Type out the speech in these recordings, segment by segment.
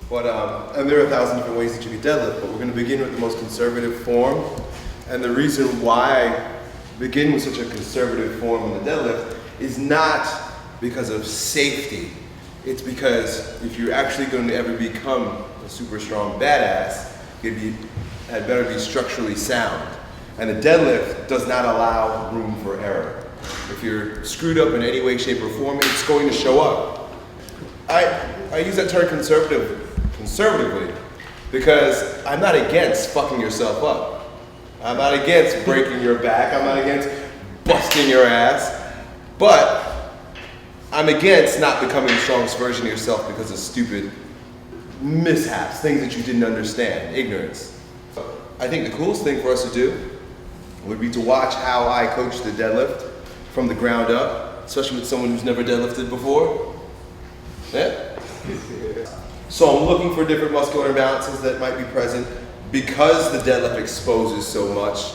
But, and there are 1,000 different ways that you can deadlift, but we're going to begin with the most conservative form. And the reason why I begin with such a conservative form in the deadlift is not because of safety. It's because if you're actually going to ever become a super strong badass, you had better be structurally sound. And the deadlift does not allow room for error. If you're screwed up in any way, shape, or form, it's going to show up. I use that term conservatively because I'm not against fucking yourself up. I'm not against breaking your back. I'm not against busting your ass. But I'm against not becoming the strongest version of yourself because of stupid mishaps, things that you didn't understand, ignorance. I think the coolest thing for us to do would be to watch how I coach the deadlift from the ground up, especially with someone who's never deadlifted before. Yeah? So I'm looking for different muscular imbalances that might be present because the deadlift exposes so much.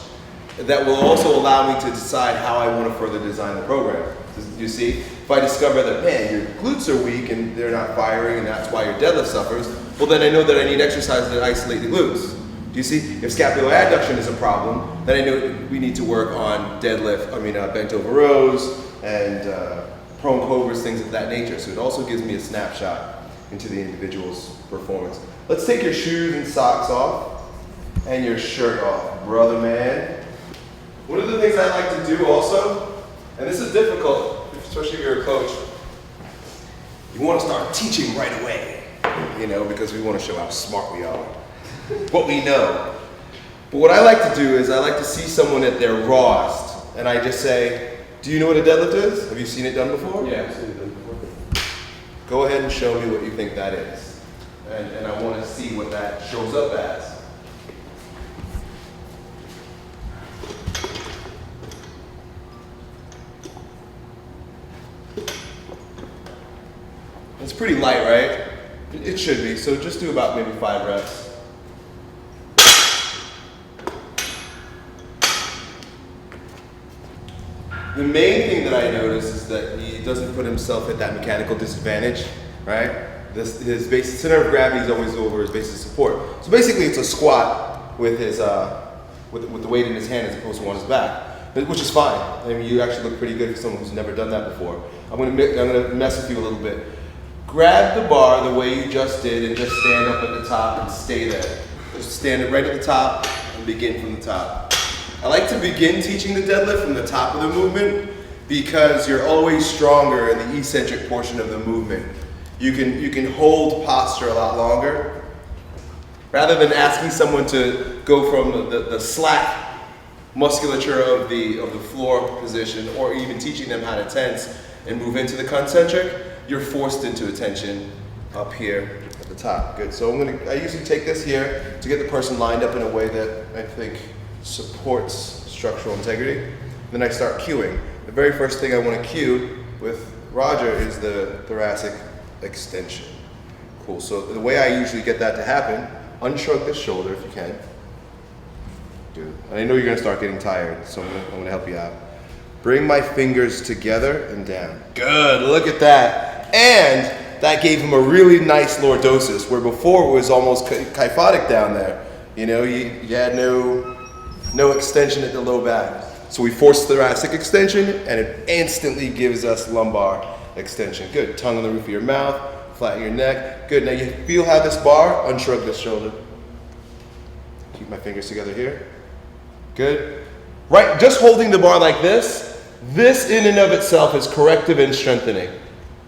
That will also allow me to decide how I want to further design the program. You see, if I discover that, man, your glutes are weak and they're not firing and that's why your deadlift suffers, well then I know that I need exercise that isolate the glutes. Do you see? If scapular adduction is a problem, then I know we need to work on bent over rows and prone cobras, things of that nature. So it also gives me a snapshot into the individual's performance. Let's take your shoes and socks off and your shirt off, brother man. One of the things I like to do also, and this is difficult, especially if you're a coach, you want to start teaching right away, because we want to show how smart we are, what we know. But what I like to do is I like to see someone at their rawest, and I just say, do you know what a deadlift is? Have you seen it done before? Yeah, I've seen it done before. Go ahead and show me what you think that is. And I want to see what that shows up as. It's pretty light, right? It should be, so just do about maybe 5 reps. The main thing that I notice is that he doesn't put himself at that mechanical disadvantage, right? His base center of gravity is always over his base of support. So basically it's a squat with his with the weight in his hand as opposed to on his back, which is fine. I mean, you actually look pretty good for someone who's never done that before. I'm gonna mess with you a little bit. Grab the bar the way you just did and just stand up at the top and stay there. Just stand right at the top and begin from the top. I like to begin teaching the deadlift from the top of the movement because you're always stronger in the eccentric portion of the movement. You can hold posture a lot longer. Rather than asking someone to go from the slack musculature of the floor position or even teaching them how to tense and move into the concentric, you're forced into a tension up here at the top. Good, so I usually take this here to get the person lined up in a way that I think supports structural integrity. Then I start cueing. The very first thing I want to cue with Roger is the thoracic extension. Cool, so the way I usually get that to happen, unshrug this shoulder if you can. Good, and I know you're gonna start getting tired, so I'm gonna help you out. Bring my fingers together and down. Good, look at that. And that gave him a really nice lordosis, where before it was almost kyphotic down there. You had no extension at the low back. So we force thoracic extension and it instantly gives us lumbar extension. Good, tongue on the roof of your mouth, flatten your neck. Good, now you feel how this bar, unshrug this shoulder. Keep my fingers together here. Good. Right, just holding the bar like this in and of itself is corrective and strengthening.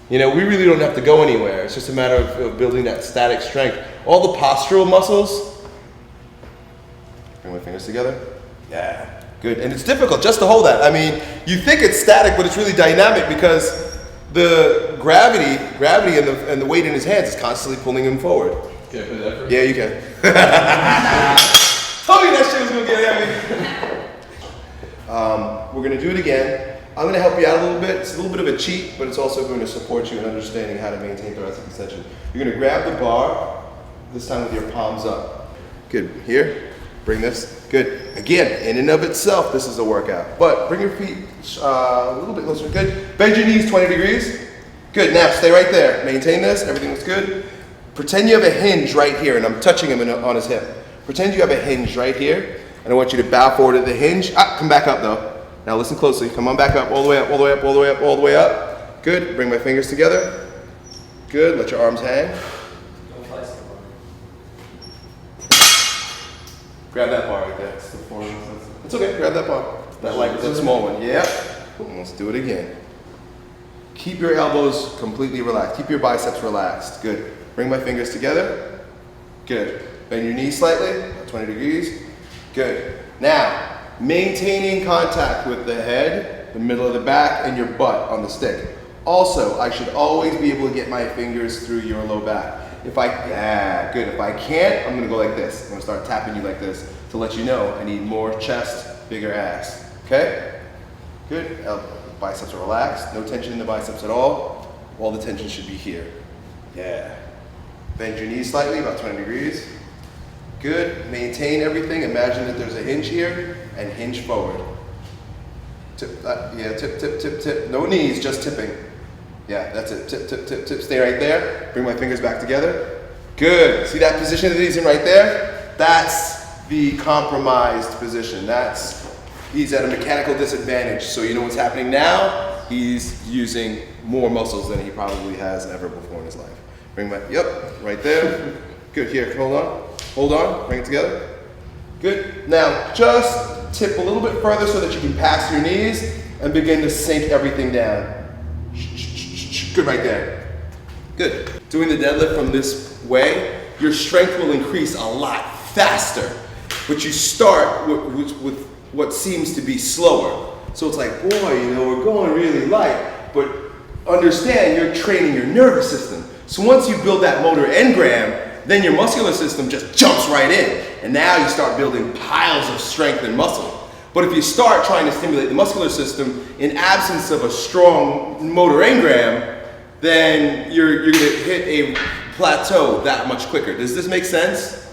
We really don't have to go anywhere. It's just a matter of building that static strength. All the postural muscles, bring my fingers together. Yeah, good. And it's difficult just to hold that. I mean, you think it's static, but it's really dynamic because the gravity and the weight in his hands is constantly pulling him forward. Can I put that for you? Yeah, you can. Told you that shit was gonna get heavy. We're gonna do it again. I'm gonna help you out a little bit. It's a little bit of a cheat, but it's also going to support you in understanding how to maintain thoracic extension. You're gonna grab the bar, this time with your palms up. Good, here, bring this. Good, again, in and of itself, this is a workout. But bring your feet a little bit closer, good. Bend your knees 20 degrees. Good, now stay right there. Maintain this, everything looks good. Pretend you have a hinge right here, and I'm touching him on his hip. Pretend you have a hinge right here, and I want you to bow forward at the hinge. Come back up though. Now listen closely. Come on back up, all the way up, all the way up, all the way up, all the way up. Good. Bring my fingers together. Good. Let your arms hang. Grab that bar right there. It's okay. Grab that bar. That small one. Yeah. Let's do it again. Keep your elbows completely relaxed. Keep your biceps relaxed. Good. Bring my fingers together. Good. Bend your knees slightly, about 20 degrees. Good. Now, maintaining contact with the head, the middle of the back, and your butt on the stick. Also, I should always be able to get my fingers through your low back. Good. If I can't, I'm gonna go like this. I'm gonna start tapping you like this to let you know I need more chest, bigger ass. Okay? Good. Biceps are relaxed. No tension in the biceps at all. All the tension should be here. Yeah. Bend your knees slightly, about 20 degrees. Good. Maintain everything. Imagine that there's a hinge here and hinge forward. Tip, tip, tip, tip, tip. No knees, just tipping. Yeah, that's it. Tip, tip, tip, tip. Stay right there. Bring my fingers back together. Good. See that position that he's in right there? That's the compromised position. He's at a mechanical disadvantage. So you know what's happening now? He's using more muscles than he probably has ever before in his life. Right there. Good, here, hold on, bring it together. Good, now just tip a little bit further so that you can pass your knees and begin to sink everything down. Good, right there. Good. Doing the deadlift from this way, your strength will increase a lot faster, but you start with what seems to be slower. So it's like, boy, we're going really light, but understand you're training your nervous system. So once you build that motor engram, then your muscular system just jumps right in. And now you start building piles of strength and muscle. But if you start trying to stimulate the muscular system in absence of a strong motor engram, then you're gonna hit a plateau that much quicker. Does this make sense?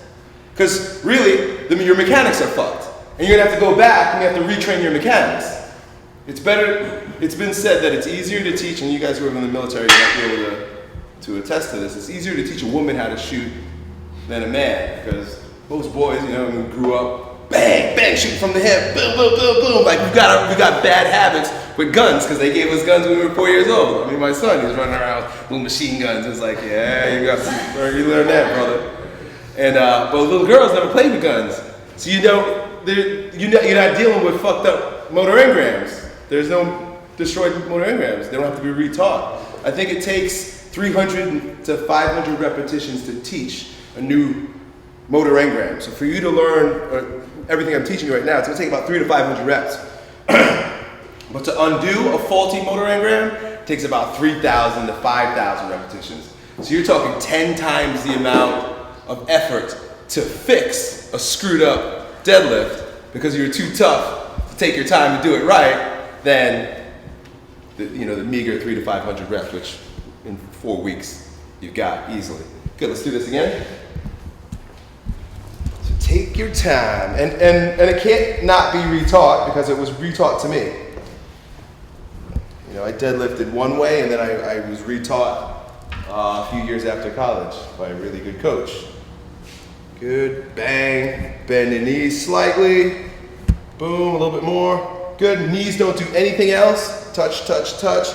Because really, your mechanics are fucked. And you're gonna have to go back and you have to retrain your mechanics. It's been said that it's easier to teach, and you guys who are in the military might be able to attest to this, it's easier to teach a woman how to shoot than a man, because most boys, grew up, bang, bang, shooting from the hip, boom, boom, boom, boom. Like we got bad habits with guns, because they gave us guns when we were 4 years old. I mean, my son, he was running around with little machine guns. It's like, yeah, you learn that, brother. And but little girls never played with guns, so you're not dealing with fucked up motor engrams. There's no destroyed motor engrams. They don't have to be retaught. I think it takes 300 to 500 repetitions to teach a new motor engram. So for you to learn everything I'm teaching you right now, it's gonna take about 300 to 500 reps. But to undo a faulty motor engram takes about 3,000 to 5,000 repetitions. So you're talking 10 times the amount of effort to fix a screwed up deadlift because you're too tough to take your time to do it right than the meager 300 to 500 reps, which in 4 weeks you've got easily. Good, let's do this again. So take your time, and it can't not be retaught because it was retaught to me. I deadlifted one way, and then I was retaught a few years after college by a really good coach. Good, bang, bend the knees slightly, boom, a little bit more. Good, knees don't do anything else. Touch, touch, touch.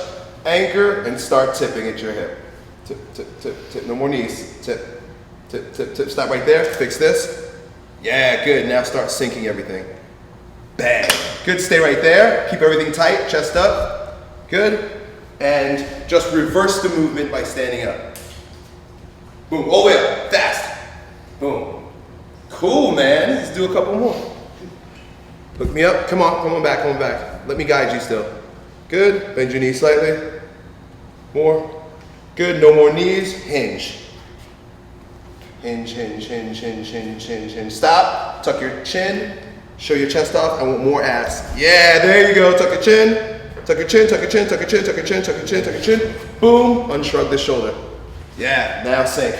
Anchor and start tipping at your hip. Tip, tip, tip, tip. No more knees. Tip, tip, tip, tip. Stop right there. Fix this. Yeah, good. Now start sinking everything. Bang. Good, stay right there. Keep everything tight, chest up. Good. And just reverse the movement by standing up. Boom, all the way up, fast. Boom. Cool, man. Let's do a couple more. Look me up. Come on back, come on back. Let me guide you still. Good. Bend your knees slightly. More. Good. No more knees. Hinge. Hinge, hinge, hinge, hinge, hinge, hinge, hinge. Stop. Tuck your chin. Show your chest off. I want more ass. Yeah, there you go. Tuck your chin. Tuck your chin, tuck your chin, tuck your chin, tuck your chin, tuck your chin, tuck your chin. Boom. Unshrug this shoulder. Yeah, now sink.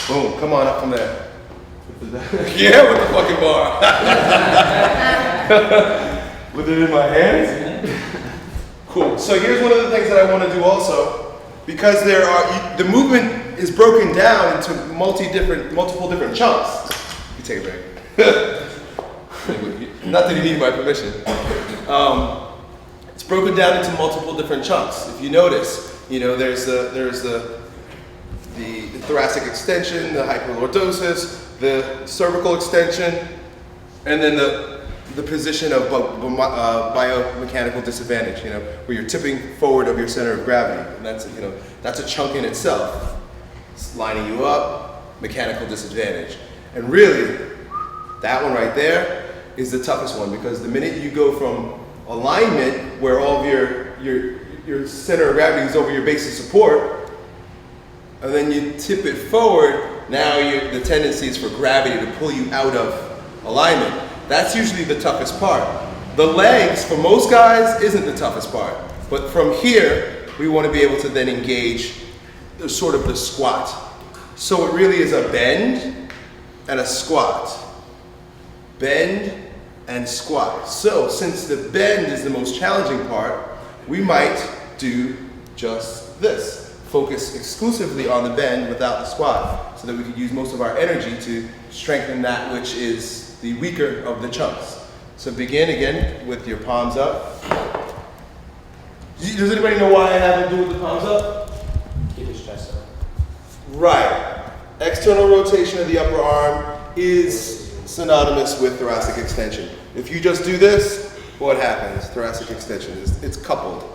Boom. Come on up from there. Yeah, with the fucking bar. With it in my hands. Cool. So here's one of the things that I want to do also, because the movement is broken down into multiple different chunks. You take a break. Not that you need my permission. It's broken down into multiple different chunks. If you notice, there's the thoracic extension, the hyperlordosis, the cervical extension, and then the position of biomechanical disadvantage, where you're tipping forward of your center of gravity. And that's a chunk in itself. It's lining you up, mechanical disadvantage. And really, that one right there is the toughest one, because the minute you go from alignment, where all of your center of gravity is over your base of support, and then you tip it forward, now the tendency is for gravity to pull you out of alignment. That's usually the toughest part. The legs, for most guys, isn't the toughest part. But from here, we want to be able to then engage the squat. So it really is a bend and a squat. Bend and squat. So since the bend is the most challenging part, we might do just this. Focus exclusively on the bend without the squat, so that we can use most of our energy to strengthen that which is the weaker of the chunks. So begin again with your palms up. Does anybody know why I have them do with the palms up? Keep his chest up. Right. External rotation of the upper arm is synonymous with thoracic extension. If you just do this, what happens? Thoracic extension it's coupled.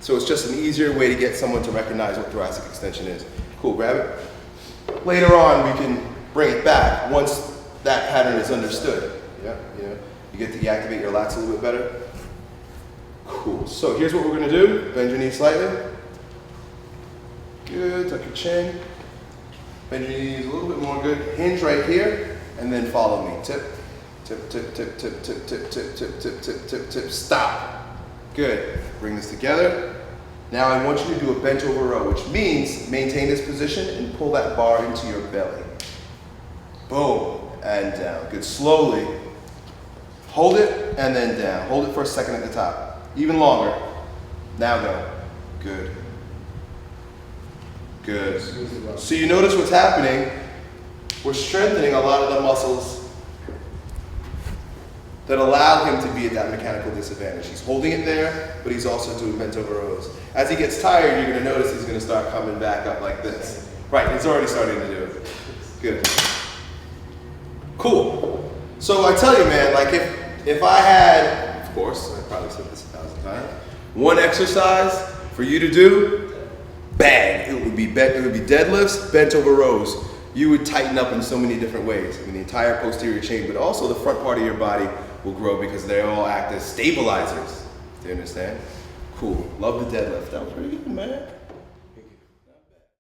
So it's just an easier way to get someone to recognize what thoracic extension is. Cool, grab it. Later on, we can bring it back once that pattern is understood. Yeah, you get to activate your lats a little bit better. Cool, so here's what we're gonna do. Bend your knee slightly. Good, tuck your chin. Bend your knees a little bit more, good. Hinge right here, and then follow me. Tip, tip, tip, tip, tip, tip, tip, tip, tip, tip, tip, tip, tip, stop. Good, bring this together. Now I want you to do a bent over row, which means maintain this position and pull that bar into your belly. Boom, and down. Good, slowly. Hold it, and then down. Hold it for a second at the top. Even longer. Now go. Good. Good. So you notice what's happening. We're strengthening a lot of the muscles that allow him to be at that mechanical disadvantage. He's holding it there, but he's also doing bent over rows. As he gets tired, you're gonna notice he's gonna start coming back up like this. Right, he's already starting to do it. Good. Cool. So I tell you, man, like if I had, of course, I probably said this 1,000 times, one exercise for you to do, bang, it would be deadlifts, bent over rows. You would tighten up in so many different ways. I mean, the entire posterior chain, but also the front part of your body will grow because they all act as stabilizers. Do you understand? Cool. Love the deadlift. That was pretty good, man.